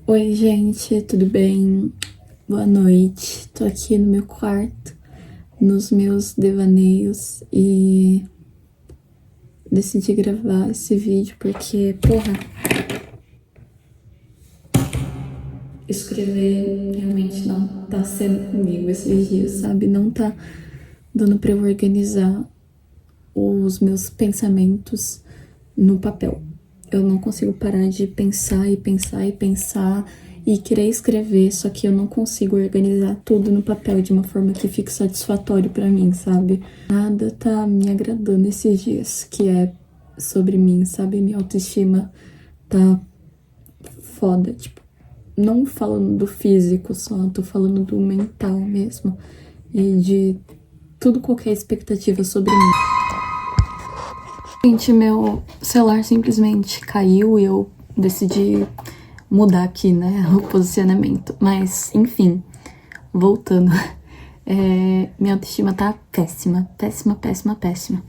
Oi, gente, tudo bem? Boa noite. Tô aqui no meu quarto, nos meus devaneios e decidi gravar esse vídeo porque, porra, escrever realmente não tá sendo comigo esses dias, sabe? Não tá dando pra eu organizar os meus pensamentos no papel. Eu não consigo parar de pensar e pensar e pensar e querer escrever, só que eu não consigo organizar tudo no papel de uma forma que fique satisfatório pra mim, sabe? Nada tá me agradando esses dias, que é sobre mim, sabe? Minha autoestima tá foda, tipo, não falando do físico só, tô falando do mental mesmo e de tudo qualquer expectativa sobre mim. Gente, meu celular simplesmente caiu e eu decidi mudar aqui, né, o posicionamento. Mas, enfim, voltando. Minha autoestima tá péssima, péssima, péssima, péssima.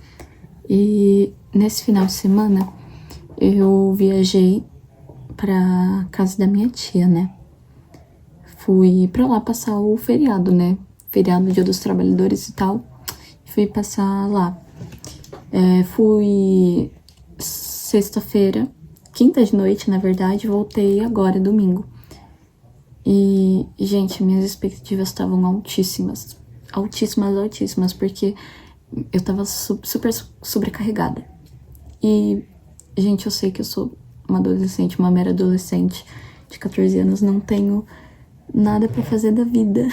E nesse final de semana, eu viajei pra casa da minha tia, né? Fui pra lá passar o feriado, né? Feriado, Dia dos Trabalhadores e tal. Fui passar lá. Fui sexta-feira, quinta de noite, na verdade, voltei agora, domingo. E, gente, minhas expectativas estavam altíssimas. Altíssimas, altíssimas, porque eu tava super sobrecarregada. E, gente, eu sei que eu sou uma adolescente, uma mera adolescente de 14 anos, não tenho nada pra fazer da vida.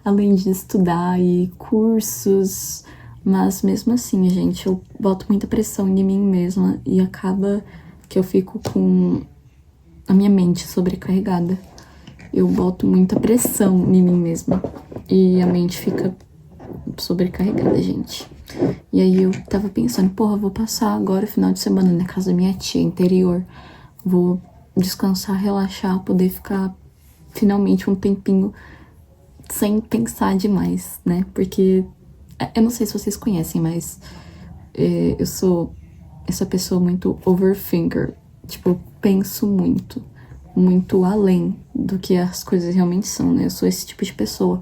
Além de estudar e cursos, mas mesmo assim, gente, eu boto muita pressão em mim mesma e acaba que eu fico com a minha mente sobrecarregada. Eu boto muita pressão em mim mesma e a mente fica sobrecarregada, gente. E aí eu tava pensando, porra, vou passar agora o final de semana na casa da minha tia, interior. Vou descansar, relaxar, poder ficar finalmente um tempinho sem pensar demais, né? Porque eu não sei se vocês conhecem, mas eu sou essa pessoa muito overthinker. Tipo, eu penso muito, muito além do que as coisas realmente são, né? Eu sou esse tipo de pessoa.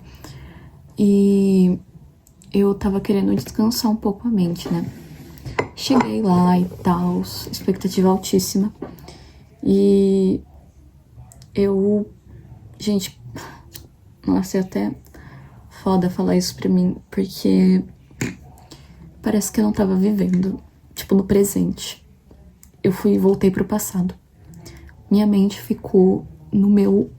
E eu tava querendo descansar um pouco a mente, né? Cheguei lá e tal, expectativa altíssima. E eu, gente, nossa, é até foda falar isso pra mim, porque parece que eu não tava vivendo, tipo, no presente. Eu fui e voltei pro passado. Minha mente ficou no meu...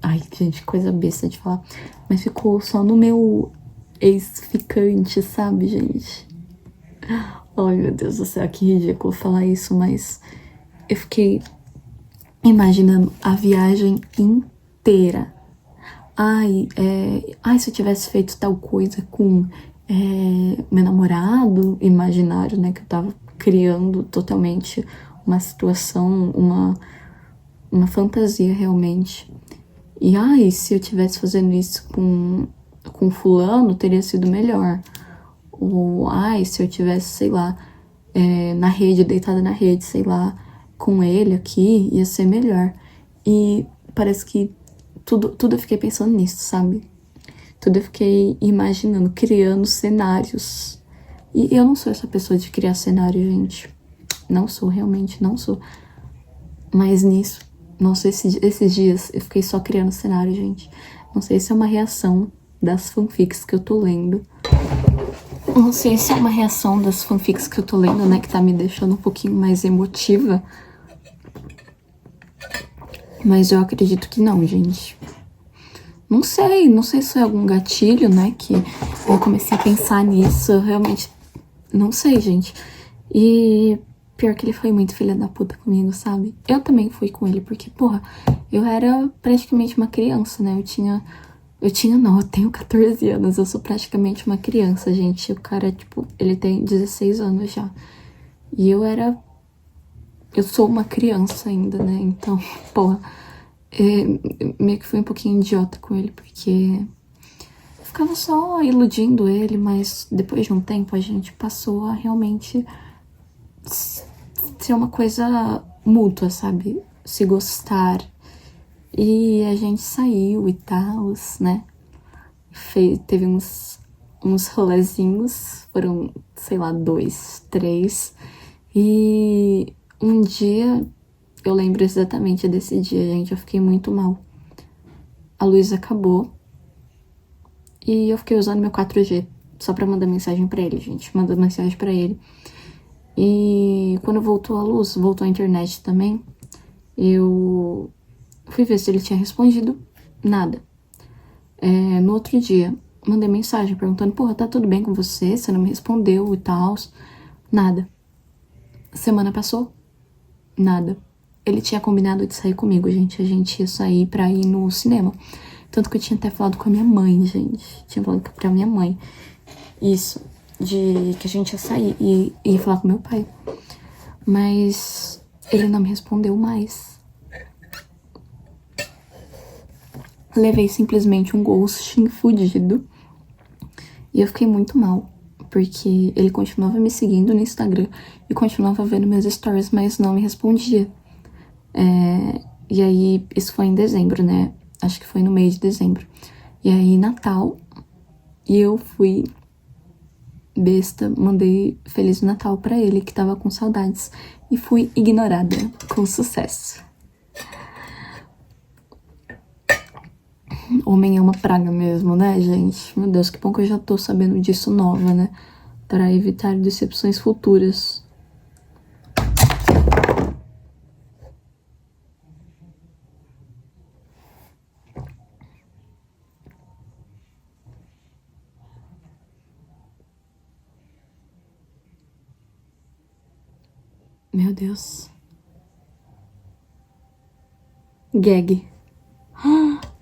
Ai, gente, coisa besta de falar. Mas ficou só no meu ex-ficante, sabe, gente? Ai, meu Deus do céu, que ridículo falar isso, mas eu fiquei imaginando a viagem inteira. Ai, se eu tivesse feito tal coisa com meu namorado imaginário, né, que eu tava criando totalmente uma situação, uma fantasia realmente. E ai, se eu tivesse fazendo isso com fulano, teria sido melhor. Ou ai, se eu tivesse, sei lá, na rede, deitada na rede, sei lá, com ele aqui, ia ser melhor. E parece que tudo eu fiquei pensando nisso, sabe? Tudo eu fiquei imaginando, criando cenários. E eu não sou essa pessoa de criar cenário, gente. Não sou, realmente não sou. Mas nisso, não sei se esses dias eu fiquei só criando cenário, gente. Não sei se é uma reação das fanfics que eu tô lendo. Não sei se é uma reação das fanfics que eu tô lendo, né, que tá me deixando um pouquinho mais emotiva. Mas eu acredito que não, gente. Não sei se é algum gatilho, né, que eu comecei a pensar nisso, eu realmente não sei, gente. E pior que ele foi muito filha da puta comigo, sabe? Eu também fui com ele, porque, porra, eu era praticamente uma criança, né, eu tenho 14 anos, eu sou praticamente uma criança, gente. O cara, tipo, ele tem 16 anos já. E eu sou uma criança ainda, né, então, porra... meio que fui um pouquinho idiota com ele, porque eu ficava só iludindo ele, mas depois de um tempo a gente passou a realmente ser uma coisa mútua, sabe? Se gostar E a gente saiu e tal, né? Teve uns rolezinhos, foram, sei lá, 2, 3. E um dia, eu lembro exatamente desse dia, gente, eu fiquei muito mal. A luz acabou e eu fiquei usando meu 4G só pra mandar mensagem pra ele, gente. Mandando mensagem pra ele. E quando voltou a luz, voltou a internet também, eu fui ver se ele tinha respondido. Nada. No outro dia, mandei mensagem perguntando, porra, tá tudo bem com você? Você não me respondeu e tal. Nada. Semana passou. Nada. Ele tinha combinado de sair comigo, gente. A gente ia sair pra ir no cinema. Tanto que eu tinha até falado com a minha mãe, gente. Tinha falado pra minha mãe. Isso. De que a gente ia sair e ia falar com meu pai. Mas ele não me respondeu mais. Levei simplesmente um ghosting fudido. E eu fiquei muito mal. Porque ele continuava me seguindo no Instagram e continuava vendo meus stories, mas não me respondia. E aí, isso foi em dezembro, né? Acho que foi no mês de dezembro. E aí, Natal, e eu fui besta, mandei Feliz Natal pra ele, que tava com saudades. E fui ignorada, com sucesso. Homem é uma praga mesmo, né, gente? Meu Deus, que bom que eu já tô sabendo disso nova, né? Para evitar decepções futuras. Meu Deus. Gag.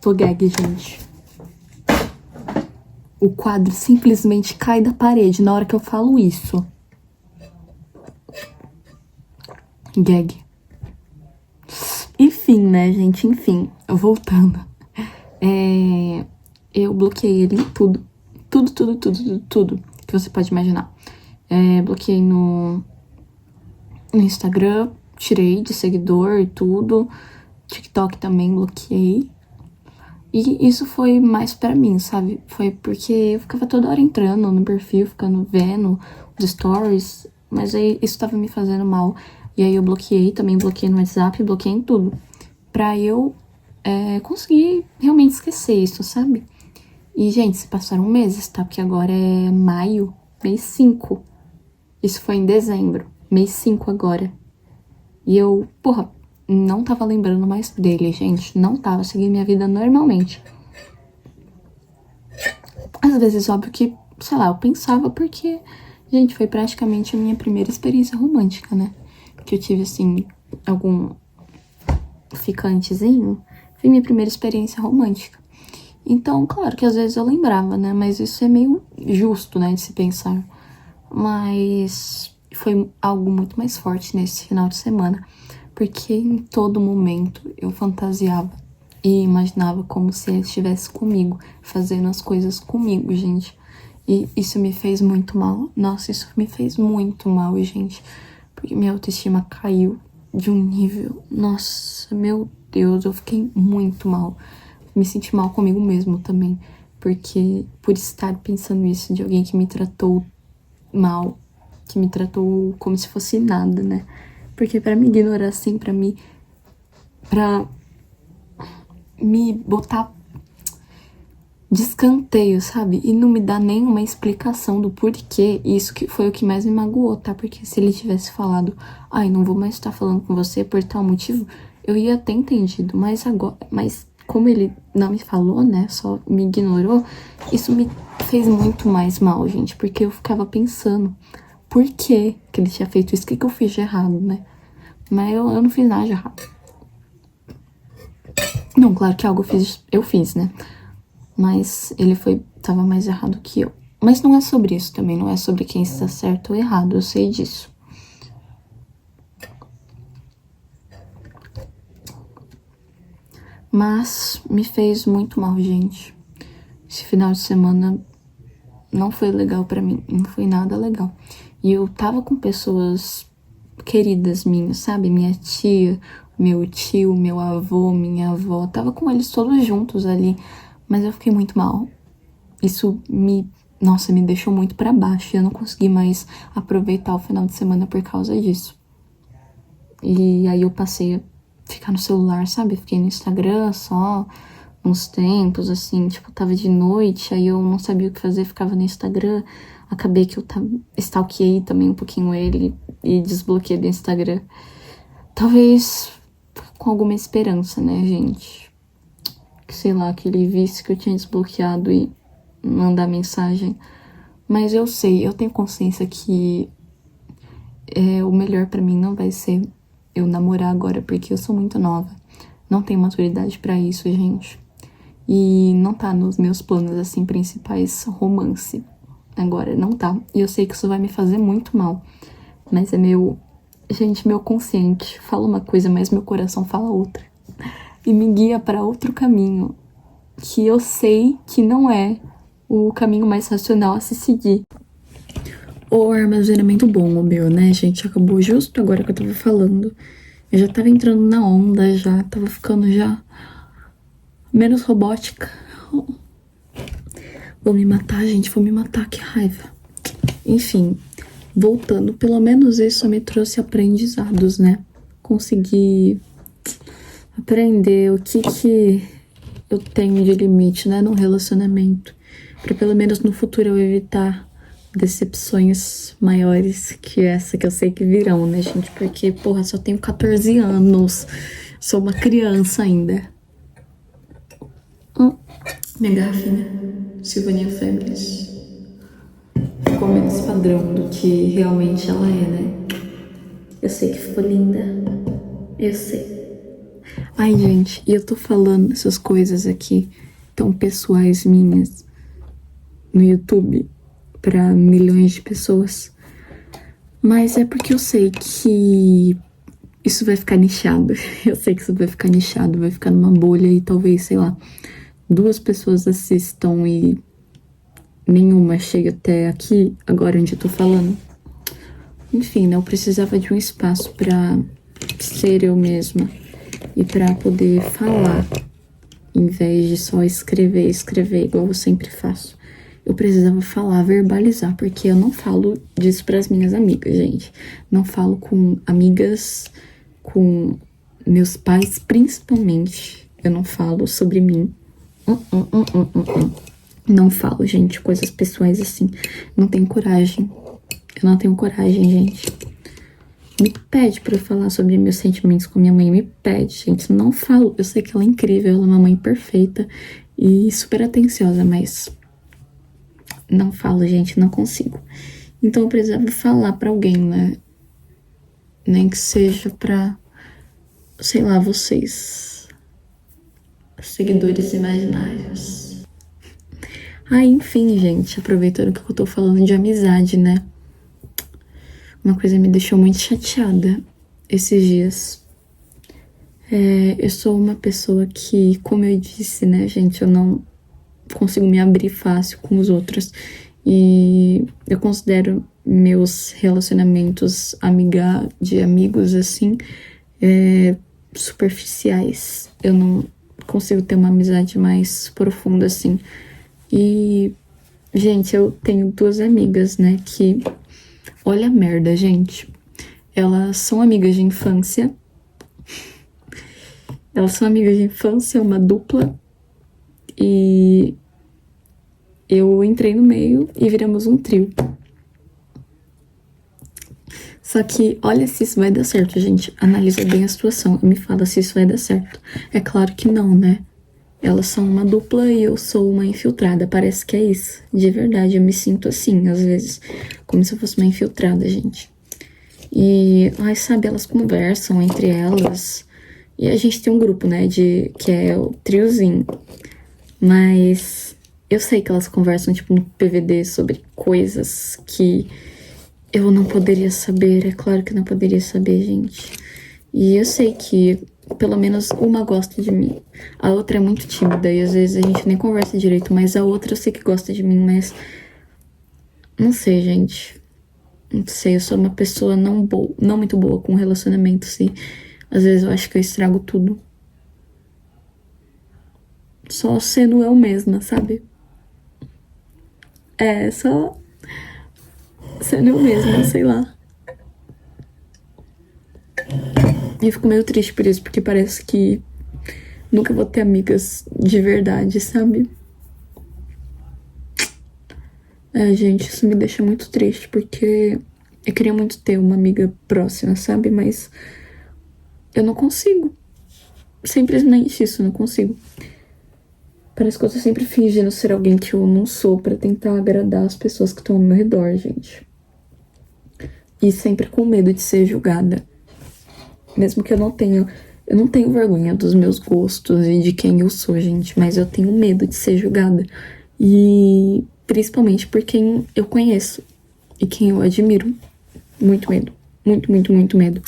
Tô gag, gente. O quadro simplesmente cai da parede na hora que eu falo isso. Gag. Enfim, né, gente? Enfim, voltando. Eu bloqueei ele em tudo. Tudo que você pode imaginar. Bloqueei no Instagram, tirei de seguidor e tudo. TikTok também bloqueei. E isso foi mais pra mim, sabe? Foi porque eu ficava toda hora entrando no perfil, ficando vendo os stories. Mas aí isso tava me fazendo mal. E aí eu bloqueei, também bloqueei no WhatsApp, bloqueei em tudo. Pra eu conseguir realmente esquecer isso, sabe? E, gente, se passaram meses, tá? Porque agora é maio, mês 5. Isso foi em dezembro, mês 5 agora. E eu, porra, não tava lembrando mais dele, gente. Não tava, segui minha vida normalmente. Às vezes, óbvio que, sei lá, eu pensava porque, gente, foi praticamente a minha primeira experiência romântica, né? Que eu tive, assim, algum ficantezinho. Foi minha primeira experiência romântica. Então, claro que às vezes eu lembrava, né? Mas isso é meio justo, né, de se pensar. Mas foi algo muito mais forte nesse final de semana. Porque em todo momento eu fantasiava e imaginava como se ele estivesse comigo, fazendo as coisas comigo, gente. E isso me fez muito mal. Nossa, isso me fez muito mal, gente. Porque minha autoestima caiu de um nível... Nossa, meu Deus, eu fiquei muito mal. Me senti mal comigo mesmo também. Porque por estar pensando isso de alguém que me tratou mal, que me tratou como se fosse nada, né? Porque pra me ignorar assim, pra me botar de escanteio, sabe? E não me dar nenhuma explicação do porquê, isso que foi o que mais me magoou, tá? Porque se ele tivesse falado, ai, não vou mais estar falando com você por tal motivo, eu ia ter entendido, mas agora, como ele não me falou, né, só me ignorou, isso me fez muito mais mal, gente, porque eu ficava pensando, por que ele tinha feito isso? O que eu fiz de errado, né? Mas eu não fiz nada de errado. Não, claro que algo eu fiz, né? Mas ele tava mais errado que eu. Mas não é sobre isso também, não é sobre quem está certo ou errado, eu sei disso. Mas me fez muito mal, gente. Esse final de semana não foi legal pra mim, não foi nada legal. E eu tava com pessoas queridas minhas, sabe? Minha tia, meu tio, meu avô, minha avó. Tava com eles todos juntos ali, mas eu fiquei muito mal. Isso nossa, me deixou muito pra baixo. Eu não consegui mais aproveitar o final de semana por causa disso. E aí eu passei a ficar no celular, sabe? Fiquei no Instagram só uns tempos, assim, tipo, tava de noite, aí eu não sabia o que fazer, ficava no Instagram. Acabei que eu stalkeei também um pouquinho ele e desbloqueei do Instagram. Talvez com alguma esperança, né, gente? Que sei lá, que ele visse que eu tinha desbloqueado e mandar mensagem. Mas eu sei, eu tenho consciência que o melhor pra mim não vai ser eu namorar agora, porque eu sou muito nova. Não tenho maturidade pra isso, gente. E não tá nos meus planos, assim, principais romance. Agora, não tá. E eu sei que isso vai me fazer muito mal. Mas é gente, meu consciente fala uma coisa, mas meu coração fala outra. E me guia pra outro caminho. Que eu sei que não é o caminho mais racional a se seguir. O armazenamento bom, o meu, né, gente? Acabou justo agora que eu tava falando. Eu já tava entrando na onda, já tava ficando já menos robótica. Vou me matar, gente, vou me matar, que raiva. Enfim, voltando, pelo menos isso me trouxe aprendizados, né? Consegui aprender o que eu tenho de limite, né, num relacionamento. Pra pelo menos no futuro eu evitar decepções maiores que essa que eu sei que virão, né, gente? Porque, porra, só tenho 14 anos. Sou uma criança ainda. Minha garrafinha. Silvania Febres. Ficou menos padrão do que realmente ela é, né? Eu sei que ficou linda. Eu sei. Ai, gente, e eu tô falando essas coisas aqui tão pessoais minhas no YouTube pra milhões de pessoas. Mas é porque eu sei que isso vai ficar nichado. Eu sei que isso vai ficar nichado, vai ficar numa bolha e talvez, sei lá, 2 pessoas assistam e nenhuma chega até aqui, agora onde eu tô falando. Enfim, né, eu precisava de um espaço pra ser eu mesma e pra poder falar, em vez de só escrever igual eu sempre faço. Eu precisava falar, verbalizar, porque eu não falo disso pras minhas amigas, gente. Não falo com amigas, com meus pais, principalmente. Eu não falo sobre mim. Não falo, gente, coisas pessoais assim. Não tenho coragem. Eu não tenho coragem, gente. Me pede pra eu falar sobre meus sentimentos com minha mãe. Me pede, gente. Não falo. Eu sei que ela é incrível, ela é uma mãe perfeita e super atenciosa, mas não falo, gente, não consigo. Então eu precisava falar pra alguém, né? Nem que seja pra, sei lá, vocês, seguidores imaginários. Enfim, gente, aproveitando que eu tô falando de amizade, né? Uma coisa me deixou muito chateada esses dias. Eu sou uma pessoa que, como eu disse, né, gente, eu não consigo me abrir fácil com os outros. E eu considero meus relacionamentos de amigos, assim, superficiais. Eu não consigo ter uma amizade mais profunda, assim. E, gente, eu tenho 2 amigas, né, que... Olha a merda, gente. Elas são amigas de infância. Elas são amigas de infância, uma dupla. E eu entrei no meio e viramos um trio. Só que, olha se isso vai dar certo, gente. Analisa bem a situação e me fala se isso vai dar certo. É claro que não, né? Elas são uma dupla e eu sou uma infiltrada. Parece que é isso. De verdade, eu me sinto assim, às vezes. Como se eu fosse uma infiltrada, gente. E, sabe, elas conversam entre elas. E a gente tem um grupo, né, que é o triozinho. Mas eu sei que elas conversam, tipo, no PVD sobre coisas que eu não poderia saber. É claro que eu não poderia saber, gente. E eu sei que pelo menos uma gosta de mim. A outra é muito tímida e às vezes a gente nem conversa direito, mas a outra eu sei que gosta de mim, mas... Não sei, gente. Não sei, eu sou uma pessoa não muito boa com relacionamento, assim. Às vezes eu acho que eu estrago tudo. Só sendo eu mesma, sabe? É, só sendo eu mesma, sei lá. E eu fico meio triste por isso, porque parece que nunca vou ter amigas de verdade, sabe? É, gente, isso me deixa muito triste, porque eu queria muito ter uma amiga próxima, sabe? Mas eu não consigo. Simplesmente isso, eu não consigo. Parece que eu tô sempre fingindo ser alguém que eu não sou pra tentar agradar as pessoas que estão ao meu redor, gente. E sempre com medo de ser julgada. Mesmo que eu não tenho vergonha dos meus gostos e de quem eu sou, gente, mas eu tenho medo de ser julgada. E principalmente por quem eu conheço e quem eu admiro. Muito medo. Muito, muito, muito medo.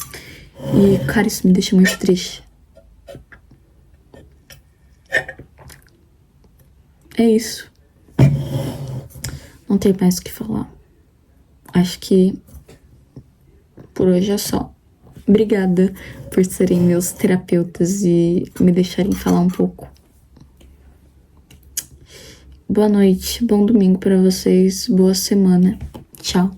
E, cara, isso me deixa muito triste. É isso. Não tem mais o que falar. Acho que por hoje é só. Obrigada por serem meus terapeutas e me deixarem falar um pouco. Boa noite, bom domingo pra vocês, boa semana. Tchau.